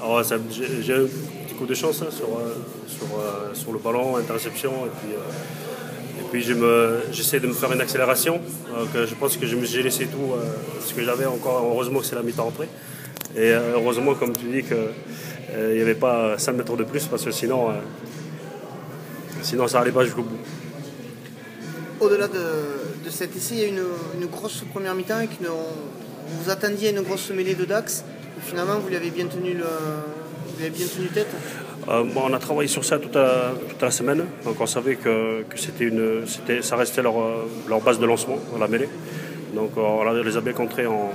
Alors, j'ai un petit coup de chance hein, sur le ballon, interception, et puis j'essaie de me faire une accélération. Donc, je pense que j'ai laissé tout ce que j'avais encore. Heureusement que c'est la mi-temps après. Et heureusement, comme tu dis, qu'il n'y avait pas 5 mètres de plus, parce que sinon ça n'allait pas jusqu'au bout. Au-delà de cet essai, il y a une grosse première mi-temps et vous attendiez une grosse mêlée de Dax. Et finalement, vous lui avez bien tenu tête. On a travaillé sur ça toute la semaine, donc on savait que ça restait leur base de lancement, la mêlée. Donc on les a bien contrés en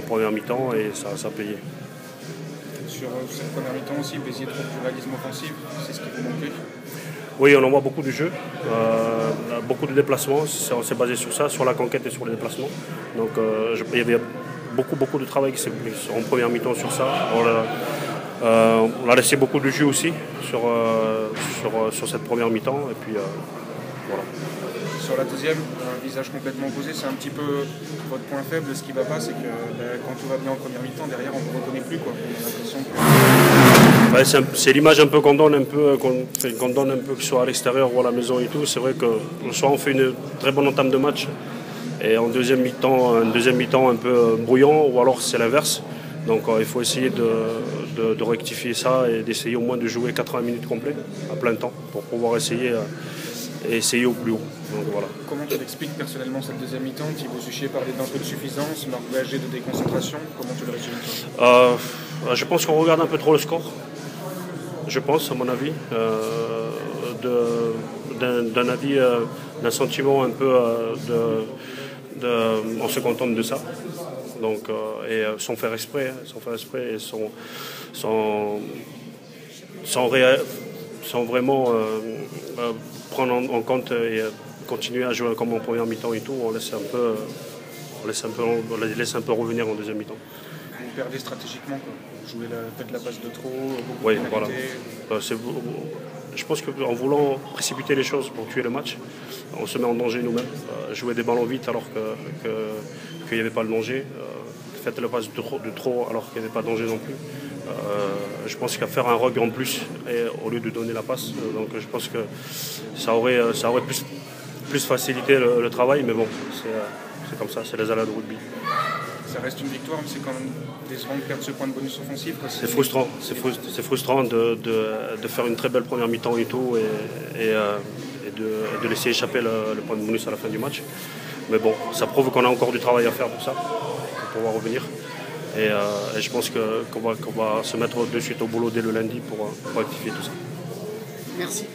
première mi-temps et ça a payé. Sur cette première mi-temps aussi, vous faisiez trop de réalisme offensif, c'est ce qui vous manquait? Oui, on envoie beaucoup de jeux, beaucoup de déplacements, on s'est basé sur ça, sur la conquête et sur les déplacements. Donc il y avait beaucoup de travail qui s'est fait en première mi-temps sur ça. On a laissé beaucoup de jus aussi sur cette première mi-temps et puis voilà. Sur la deuxième, un visage complètement opposé, c'est un petit peu votre point faible. Ce qui ne va pas, c'est que quand tout va bien en première mi-temps, derrière on ne vous reconnaît plus. On a l'impression que... Ouais, c'est l'image un peu qu'on donne un peu, que ce soit à l'extérieur ou à la maison et tout. C'est vrai que soit on fait une très bonne entame de match et en deuxième mi-temps un peu brouillon, ou alors c'est l'inverse. Donc il faut essayer de rectifier ça et d'essayer au moins de jouer 80 minutes complètes à plein temps pour pouvoir essayer au plus haut. Donc, voilà. Comment tu l'expliques personnellement cette deuxième mi-temps? Thibaut Suchet parlait d'un peu de suffisance, Marc Bager de déconcentration. Comment tu le résumes? Je pense qu'on regarde un peu trop le score. Je pense, à mon avis, d'un sentiment un peu on se contente de ça. Donc, sans faire exprès, et sans vraiment prendre en compte et continuer à jouer comme en première mi-temps et tout, on les laisse un peu revenir en deuxième mi-temps. Vous perdez stratégiquement, quoi. Vous faites la passe de trop, beaucoup oui, de pénalités. Voilà. Je pense qu'en voulant précipiter les choses pour tuer le match, on se met en danger nous-mêmes. Jouer des ballons vite alors qu'il n'y avait pas le danger. Faites la passe de trop alors qu'il n'y avait pas de danger non plus. Je pense qu'à faire un rug en plus au lieu de donner la passe. Donc je pense que ça aurait plus facilité le travail, mais bon, c'est comme ça, c'est les aléas de rugby. Ça reste une victoire, mais c'est quand même décevant de perdre ce point de bonus offensif. C'est frustrant, c'est frustrant de faire une très belle première mi-temps et tout et de laisser échapper le point de bonus à la fin du match. Mais bon, ça prouve qu'on a encore du travail à faire pour ça, pour pouvoir revenir. Et je pense qu'on va se mettre de suite au boulot dès le lundi pour rectifier tout ça. Merci.